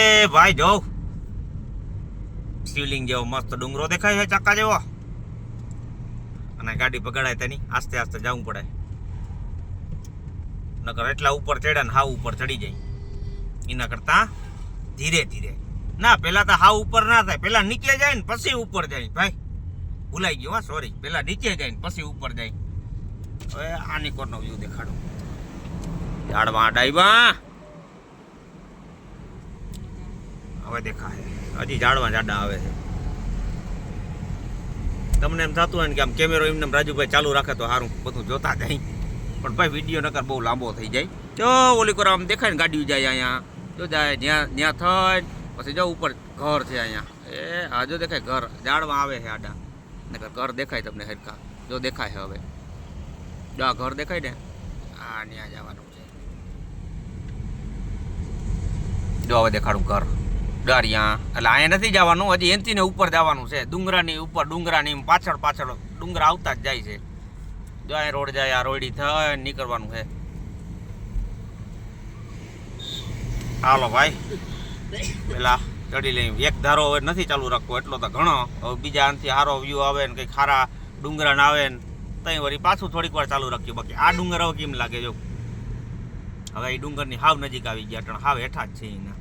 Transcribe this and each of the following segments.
એ ભાઈ જો શિવલિંગ જેવો મસ્ત ડુંગરો દેખાય છે ચાકા જેવો, અને ગાડી પકડાય તેની આસ્તે આસ્તે જવું પડે, નકર એટલા ઉપર ચડ્યા ને હાવ ઉપર ચડી જાય. એના કરતા ધીરે ધીરે ના, પેલા તો હાવ ઉપર ના થાય, પેલા નીચે જાય ને પછી ઉપર જાય. ભાઈ ભૂલાઈ ગયું, હા સોરી, પેલા નીચે જાય ને પછી ઉપર જાય. હવે આની કોરનો વ્યૂ દેખાડો. ઝાડવા ડાયવા હવે દેખાય, હજી ઝાડવા જાડા આવે છે. તમને એમ થતું હોય ને કે આમ કેમેરો એમને રાજુભાઈ ચાલુ રાખે તો સારું, બધું જોતા જાય, પણ ભાઈ વિડીયો નકર બહુ લાંબો થઈ જાય. જો ઓલી કોર આમ દેખાય ને ગાડી જાય અહીંયા, જો જાય ત્યાં થાય પછી જો ઉપર ઘર છે અહીંયા. એ હા જો દેખાય ઘર, ઝાડવા આવે છે આડા, નકર ઘર દેખાય તમને હરખા, જો દેખાય છે હવે, જો આ ઘર દેખાય ને, આ ત્યાં જવાનું છે. જો હવે દેખાડું ઘર ડરિયા, એટલે અહીંયા નથી જવાનું, હજી એનથી ને ઉપર જવાનું છે. ડુંગરાની ઉપર, ડુંગરાની પાછળ પાછળ ડુંગરા આવતા જ જાય છે. જો અહીંયા રોડ જાય, આ રોડી થાય નીકળવાનું છે. હાલો ભાઈ પેલા ચડી લઈ, એક ધારો હવે નથી ચાલુ રાખવો, એટલો તો ઘણો. હવે બીજા આનાથી સારો વ્યૂ આવે ને કંઈક સારા ડુંગરા ના આવે ને ત્યાં વળી પાછું થોડીક વાર ચાલુ રાખ્યું. બાકી આ ડુંગર હવે કેમ લાગે જો, હવે એ ડુંગરની હાવ નજીક આવી ગયા, પણ હાવ હેઠા જ છે એના.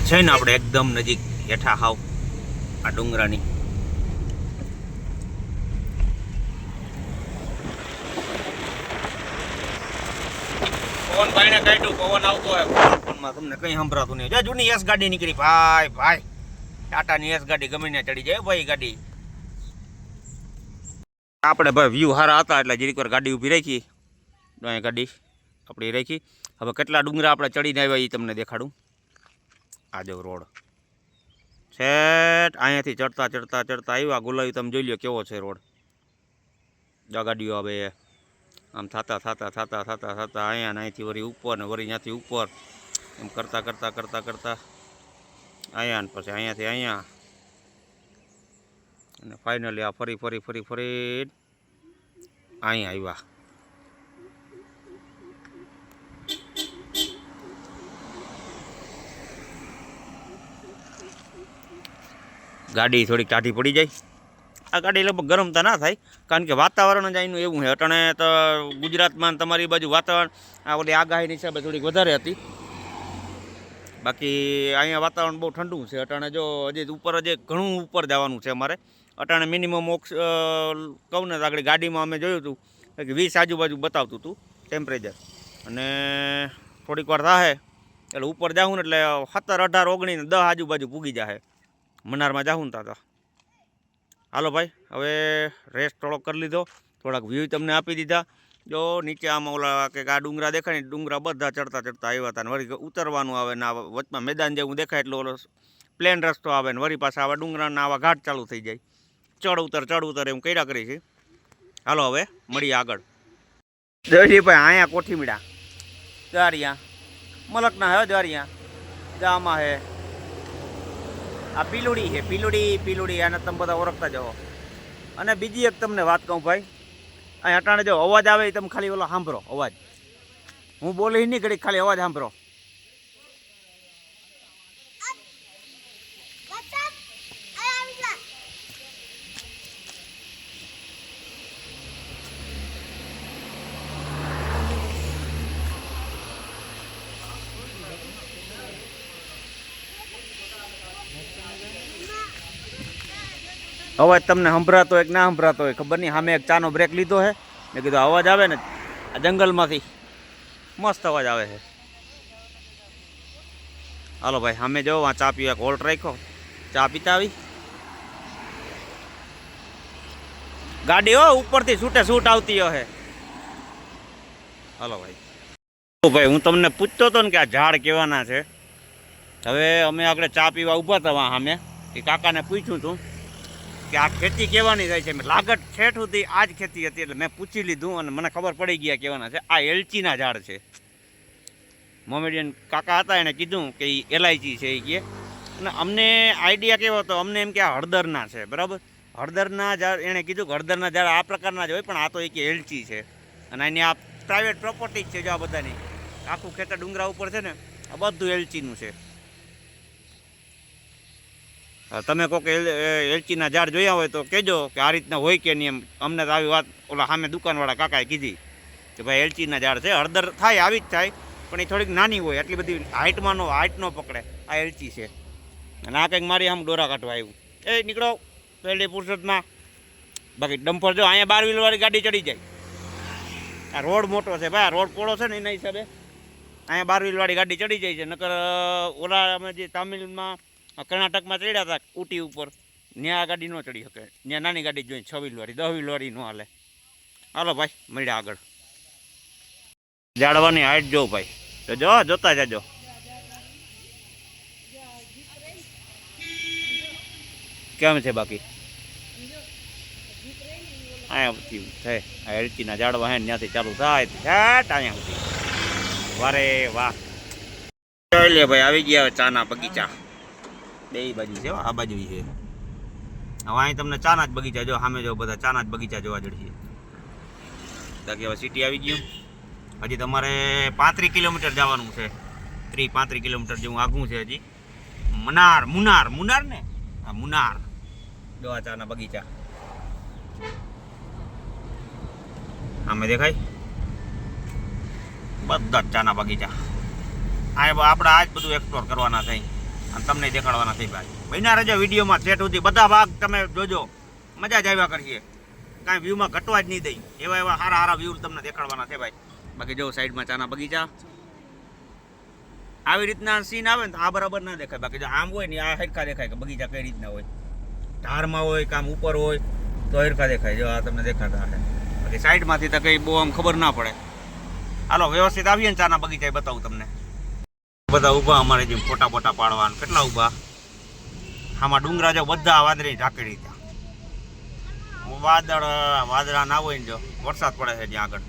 છે ને આપણે એકદમ નજીક હેઠા હાવ આ ડુંગરાની. પવન ભાઈને કાઢ્યું, પવન આવતો હોય પવનમાં તમને કઈ સંભળાતું નહીં. જો જૂની એસ ગાડી નીકળી ભાઈ, ભાઈ ટાટાની એસ ગાડી ગમે ત્યાં ચડી જાય ભાઈ ગાડી. આપણે ભાઈ વ્યૂ સારા હતા એટલે જરીક વાર ગાડી ઊભી રાખી, અહીંયા ગાડી આપણી રાખી. હવે કેટલા ડુંગરા આપણે ચડીને આવ્યા એ તમને દેખાડું. આ જો રોડ છેટ અહીંયાથી ચડતા ચડતા ચડતા આવ્યા ગુલાબી, તમે જોઈ લો કેવો છે રોડ. જો ગાડીઓ આવે આમ થતા થતા થતા થતા થતા અહીંયા ને અહીંથી વળી ઉપર ને વળી ત્યાંથી ઉપર, એમ કરતાં કરતાં કરતાં કરતાં અહીંયા ને પછી અહીંયાથી અહીંયા, અને ફાઇનલી આ ફરી ફરી ફરી ફરી અહીંયા આવ્યા. ગાડી થોડીક ટાઢી પડી જાય. આ ગાડી લગભગ ગરમ તો ના થાય, કારણ કે વાતાવરણ જ અહીંનું એવું છે. અટાણે તો ગુજરાતમાં તમારી બાજુ વાતાવરણ આ ઓલી આગાહીની હિસાબે થોડીક વધારે હતી, બાકી અહીંયા વાતાવરણ બહુ ઠંડુ છે. અટાણે જો હજી ઉપર હજી ઘણું ઉપર જવાનું છે અમારે. અટાણે મિનિમમ કહું ને તો આગળ ગાડીમાં અમે જોયું હતું કે 20 આજુબાજુ બતાવતું હતું ટેમ્પરેચર, અને થોડીક વાર થાય એટલે ઉપર જાઉં ને એટલે 17, 18, 19, 10 આજુબાજુ પૂગી જાય મનારમાં જાઉં ને તા. હાલો ભાઈ હવે રેસ્ટ થોડોક કરી લીધો, થોડાક વ્યૂ તમને આપી દીધા. જો નીચે આમાં ઓલા કે આ ડુંગરા દેખાય ને, ડુંગરા બધા ચડતા ચડતા આવ્યા હતા ને વળી ઉતરવાનું આવે ને, વચમાં મેદાન જેવું દેખાય એટલે ઓલો પ્લેન રસ્તો આવે ને વળી પાછા આવા ડુંગરાના આવા ઘાટ ચાલુ થઈ જાય, ચડ ઉતર એમ કર્યા કરી છે. હાલો હવે મળીએ આગળ. જોઈ ભાઈ અહીંયા કોઠી મીડા દ્વારિયા મલકના હે, દ્વારિયા ગામાં હે. આ પીલુડી છે, પીલુડી આને તમે બધા ઓળખતા જાઓ. અને બીજી એક તમને વાત કહું ભાઈ, અહીં અટાણે જો અવાજ આવે તમે ખાલી ઓલો સાંભળો અવાજ, હું બોલી નહીં ઘડી, ખાલી અવાજ સાંભળો. અવાજ તમને સંભળાતો હોય કે ના સંભળાતો હોય ખબર નહીં. સામે એક ચાનો બ્રેક લીધો છે, મેં કીધું અવાજ આવે ને આ જંગલમાંથી મસ્ત અવાજ આવે છે. હાલો ભાઈ સામે જો આ ચા પીવા હોલ્ટ રાખ્યો, ચા પીતા આવી ગાડી હો ઉપરથી છૂટ આવતી હે. હાલો ભાઈ હું તમને પૂછતો હતો ને કે આ ઝાડ કેવાના છે. હવે અમે આગળ ચા પીવા ઊભા હતા સામે, એ કાકાને પૂછ્યું હતું કે આ ખેતી કેવાની થાય છે. લાગત ઠેઠ સુધી આ જ ખેતી હતી, એટલે મેં પૂછી લીધું અને મને ખબર પડી ગયા કેવાના છે. આ એલચીના ઝાડ છે. મોમેડિયન કાકા હતા એણે કીધું કે એ એલાયચી છે એ કહે, અને અમને આઈડિયા કેવો હતો, અમને એમ કે આ હળદરના છે, બરાબર. હળદરના ઝાડ એણે કીધું કે હળદરના ઝાડ આ પ્રકારના જ હોય, પણ આ તો એ કે એલચી છે. અને એની આ પ્રાઇવેટ પ્રોપર્ટી જ છે જો આ બધાની. આખું ખેતર ડુંગરા ઉપર છે ને, આ બધું એલચીનું છે. તમે કોઈક એલચીના ઝાડ જોયા હોય તો કહેજો કે આ રીતના હોય કે નહીં. એમ અમને તો આવી વાત ઓલા સામે દુકાનવાળા કાકાએ કીધી કે ભાઈ એલચીના ઝાડ છે. હળદર થાય આવી જ થાય, પણ એ થોડીક નાની હોય, એટલી બધી હાઇટ ન પકડે. આ એલચી છે. અને આ કંઈક મારી આમ ડોરા કાઢવા આવ્યું. એ નીકળો પહેલી ફુરસદમાં. બાકી ડમ્પર જો અહીંયા 12 વ્હીલવાળી ગાડી ચડી જાય. આ રોડ મોટો છે ભાઈ, આ રોડ પોળો છે ને એના હિસાબે અહીંયા 12 વ્હીલવાળી ગાડી ચડી જાય છે. નકર ઓલા અમે જે તામિલમાં કર્ણાટકમાં ચડ્યા હતા ઊટી ઉપર, ત્યાં આ ગાડી ન ચડી શકે. ત્યાં નાની ગાડી જોઈને 6 વ્હીલવાળી 10 વ્હીલવાળી ન હાલે. હાલો ભાઈ મળ્યા આગળ. ઝાડવાની હાઈટ જો ભાઈ, તો જો જોતા જાજો. કેમ છે બાકી અહીંયાથી થાય આ એલચીના ઝાડવા હે ત્યાંથી ચાલુ થાય છેટ અહીંયા સુધી. વારે વાહ. લે ભાઈ આવી ગયા ચાના બગીચા. બે બાજુ છે, આ બાજુ છે. હવે અહીં તમને ચાના જ બગીચા જો સામે જો બધા ચાના જ બગીચા જોવા જડશે. બાકી હવે સિટી આવી ગયું. હજી તમારે 35 કિલોમીટર જવાનું છે. 30-35 કિલોમીટર જેવું આઘું છે હજી. મુનાર ને હા મુનાર. જો આ ચાના બગીચા આમે દેખાય બધા જ ચાના બગીચા. આપણે આજ બધું એક્સપ્લોર કરવાના થઈ અને તમને દેખાડવાના થઈ ભાઈ. બન્યા રહેજો વિડીયોમાં છેટ સુધી. બધા ભાગ તમે જોજો, મજા જ આવ્યા કરીએ. કાંઈ વ્યૂમાં ઘટવા જ નહીં દઈ. એવા સારા વ્યૂ તમને દેખાડવાના છે ભાઈ. બાકી જો સાઈડમાં ચાના બગીચા. આવી રીતના સીન આવે ને તો આ બરાબર ના દેખાય. બાકી જો આમ હોય ને આ હરખા દેખાય કે બગીચા કઈ રીતના હોય. ધારમાં હોય કામ ઉપર હોય તો હરખા દેખાય. જો આ તમને દેખાતા હશે. બાકી સાઈડમાંથી તો કંઈ બહુ આમ ખબર ના પડે. હાલો વ્યવસ્થિત આવીએ ને ચાના બગીચા બતાવું તમને. બધા ઊભા અમારે જેમ ફોટા પાડવાના. કેટલા ઊભા. આમાં ડુંગરા જો બધા વાદળી ઢાંકેલી ત્યાં. વાદળા ના હોય ને જો વરસાદ પડે છે જ્યાં આગળ,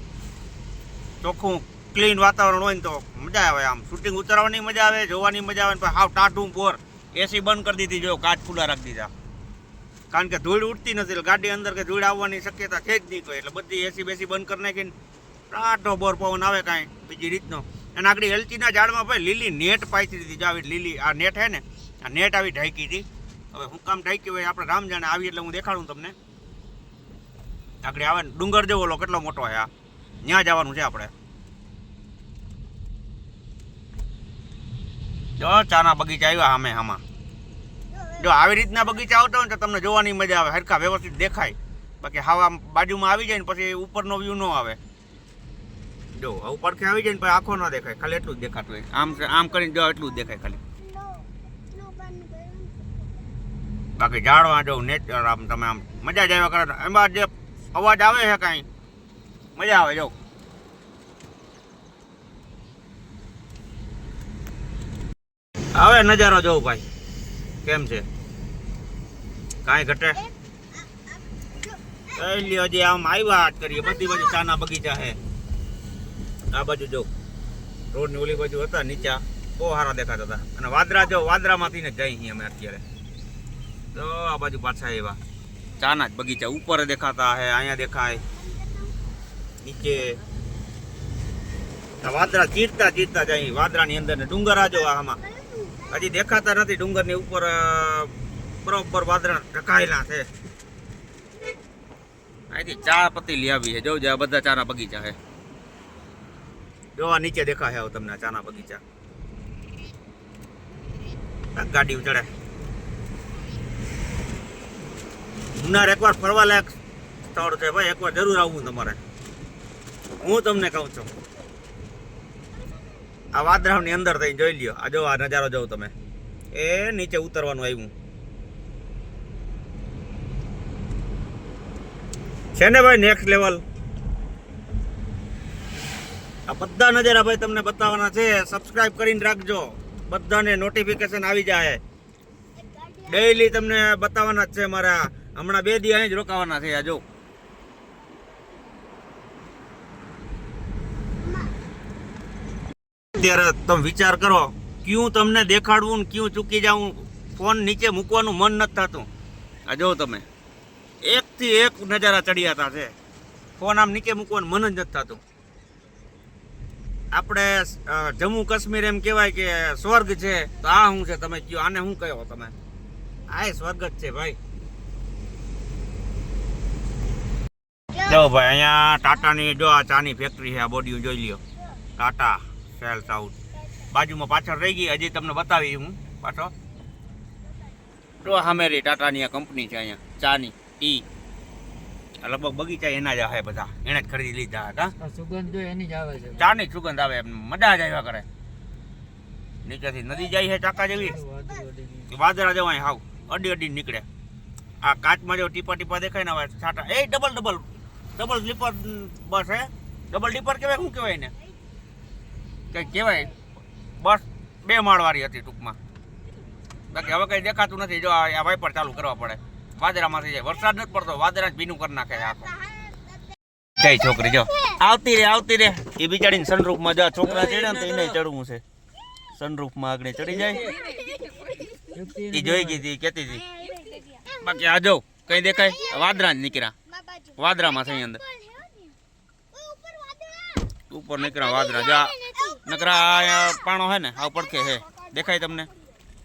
ચોખ્ખું ક્લીન વાતાવરણ હોય ને તો મજા આવે. આમ શૂટિંગ ઉતારવાની મજા આવે, જોવાની મજા આવે. પણ હાવ ટાટું બોર. એસી બંધ કરી દીધી, જો કાચ ખુલ્લા રાખી દીધા. કારણ કે ધૂળ ઉડતી નથી, ગાડી અંદર કે ધૂળ આવવાની શક્યતા છે જ નહીં કોઈ. એટલે બધી એસી બેસી બંધ કરી નાખીને ટાટો બોર પવન આવે કાંઈ બીજી રીતનો. અને આગળ એલચીના ઝાડમાં ભાઈ લીલી નેટ પાથરી દીધી. જો આવી લીલી આ નેટ છે ને, આ નેટ આવી ઢાંકી હતી. હવે હું કામ ઢાંકી હોય આપણે રામ જાણે. આવી એટલે હું દેખાડું તમને. આગળ આવે ને ડુંગર જેવો ઓલો કેટલો મોટો છે. આ ત્યાં જવાનું છે આપણે. જો ચાના બગીચા આવ્યા સામે આમાં. જો આવી રીતના બગીચા આવતા હોય ને તો તમને જોવાની મજા આવે, હરખા વ્યવસ્થિત દેખાય. બાકી હવા બાજુમાં આવી જાય ને પછી ઉપરનો વ્યૂ ન આવે. જો આવું પડખે આવી જાય ને પછી આખો ના દેખાય, ખાલી એટલું જ દેખાતું હોય. આમ કરીને જો એટલું જ દેખાય ખાલી. બાકી ઝાડવા જો નેચર આમ તમે આમ મજા જ આવ્યા કરે. એમાં જે અવાજ આવે છે કાંઈ મજા આવે. જો હવે નજારો જોઉં ભાઈ કેમ છે, કાંઈ ઘટે. હજી આમ આવ્યા જ કરીએ. બધી બાજુ ચાના બગીચા છે. આ બાજુ જો રોડની ઓલી બાજુ હતા નીચા, બહુ સારા દેખાતા હતા. અને વાદરા જો વાદરામાંથી ને જઈ અમે અત્યારે. તો આ બાજુ પાછા એવા ચાના જ બગીચા ઉપર દેખાતા હે. અહીંયા દેખાય નીચે વાદરા ચીરતા જાય. વાદરાની અંદર ને ડુંગર આજો આમાં હજી દેખાતા નથી. ડુંગરની ઉપર બરોબર વાદળા ઢકાયેલા છે. અહીંથી ચા પત્તી લઈ આવી છે. જોઉં આ બધા ચાના બગીચા છે. જોવા નીચે દેખાય હવે તમને ચાના બગીચા. ગાડી ચડે. મુન્નાર એકવાર ફરવા લાયક સ્થળ છે ભાઈ. એકવાર જરૂર આવવું તમારે. હું તમને કહું છું આ વાદળાની અંદર થઈને જોઈ લ્યો. આ જો આ નજારો જોઉં તમે. એ નીચે ઉતરવાનું આવ્યું છે ને ભાઈ, નેક્સ્ટ લેવલ. આ બધા નજારા ભાઈ તમને બતાવવાના છે. સબસ્ક્રાઇબ કરીને રાખજો, બધાને નોટિફિકેશન આવી જાય. ડેઈલી તમને બતાવવાના જ છે મારા. હમણાં 2 દી અહીં જ રોકાવાના છે. આ જો અત્યારે તમે વિચાર કરો, ક્યું તમને દેખાડવું ને ક્યું ચૂકી જાઉં. ફોન નીચે મૂકવાનું મન નથી થતું. આ જો તમે એકથી એક નજારા ચડિયાતા છે. ફોન આમ નીચે મૂકવાનું મન જ નથી થતું. આપણે જમ્મુ કાશ્મીર એમ કહેવાય કે સ્વર્ગ છે, તો આ શું છે તમે કયો, આને શું કહો તમે? આ સ્વર્ગ જ છે ભાઈ. જો ભાઈ અહીંયા ટાટાની જો આ ચાની ફેક્ટરી છે, આ બોડી જોઈ લ્યો, ટાટા સેલ સાઉથ. બાજુમાં પાછળ રહી ગઈ, હજી તમને બતાવી હું પાછો. તો સામેરી ટાટાની આ કંપની છે અહીંયા ચાની ટી. લગભગ બગીચા એના જ આવે બધા, એને જ ખરીદી લીધા હતા. સુગંધ જો એની જ આવે છે, ચાની સુગંધ આવે, મજા જ આવ્યા કરે. નીચેથી નદી જાય છે ચાકા જેવી, વાદળા જવાય હાવ અડી અડી નીકળે. આ કાચમાં જો ટીપા ટીપા દેખાય ને હવે છાટા, એ ડબલ સ્લીપર બસ હે, ડબલ ડીપર કહેવાય, શું કહેવાય ને કંઈક કહેવાય. બસ 2 માળવાળી હતી ટૂંકમાં, બાકી હવે કંઈ દેખાતું નથી. જો આ વાઇપર ચાલુ કરવા પડે, વાદળામાંથી જાય. વરસાદ નથી પડતો, વાદળા જ ભીનું કરી નાખે આખો. જય છોકરી જો આવતી રે. એ બિચારીને સનરૂફમાં જો છોકરા ચડે ને તો એને ચડવું છે. સનરૂફમાં આગળ ચડી જાય. એ જોઈ ગઈ હતી, કહેતી હતી. બાકી આ જો કઈ દેખાય, વાદળા જ નીકળ્યા, વાદળામાં થઈ અંદર ઉપર નીકળ્યા વાદળા. જા નકરા પાણો હે ને આવ પડખે હે, દેખાય તમને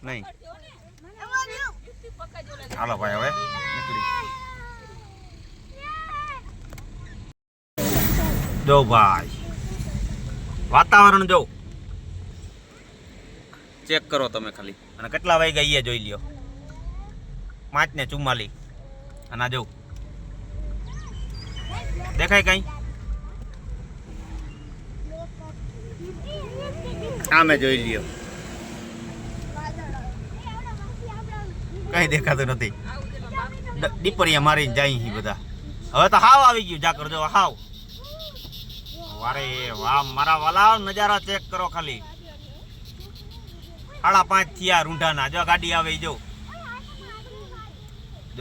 નહીં? હાલો ભાઈ હવે નીકળી. જો ભાઈ વાતાવરણ જો ચેક કરો તમે ખાલી. અને કેટલા વાગ્યા એ જોઈ લ્યો, 5:44. અને જો દેખાય કઈ? આમે જોઈ લ્યો, કઈ દેખાતું નથી. ડીપરિયા મારીને જાય બધા. હવે તો હાવ આવી ગયું, જા કરજો હાવ. વારે વાહ મારા વાલા, નજારા ચેક કરો ખાલી. 5:30 થયા રૂંઢાના. જો ગાડી આવે જો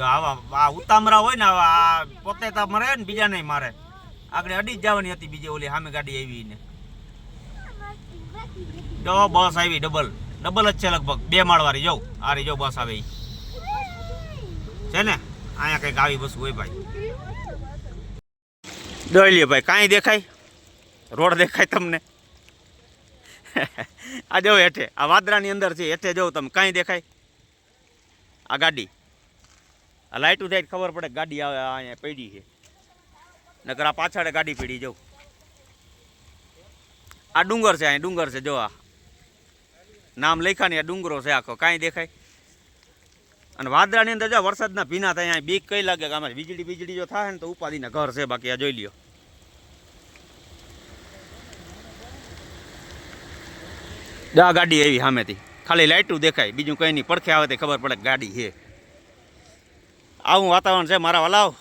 આવા આ ઉતામરા હોય ને, આ પોતે તો મરે ને બીજા નહીં મારે. આગળ અડી જ જવાની હતી બીજી ઓલી સામે ગાડી આવી ને. જો બસ આવી ડબલ જ છે, લગભગ 2 માળવાળી. જો આ રહી જો બસ આવે છે ને. અહીંયા કંઈક આવી બસ હોય ભાઈ. જોઈ લે ભાઈ, કાંઈ દેખાય? રોડ દેખાય તમને? આ જો હેઠે આ વાદળાની અંદર છે, હેઠે જો તમે કાંઈ દેખાય? આ ગાડી, આ લાઇટું થાય ખબર પડે ગાડી આવે અહીંયા પડી છે. નકર આ પાછળ ગાડી પડી. જો આ ડુંગર છે, અહીંયા ડુંગર છે. જો આ નામ લખ્યા ને, આ ડુંગરો છે આખો, કાંઈ દેખાય? અને વાદળાની અંદર જો વરસાદના ભીના થાય, અહીંયા બીક કઈ લાગે કે આમાં વીજળી જો થાય ને તો ઉપાધિના ઘર છે. બાકી આ જોઈ લ્યો, આ ગાડી આવી સામેથી, ખાલી લાઇટું દેખાય, બીજું કંઈ નહીં. પડખે આવે તો ખબર પડે ગાડી છે. આવું વાતાવરણ છે મારા વાલાવ.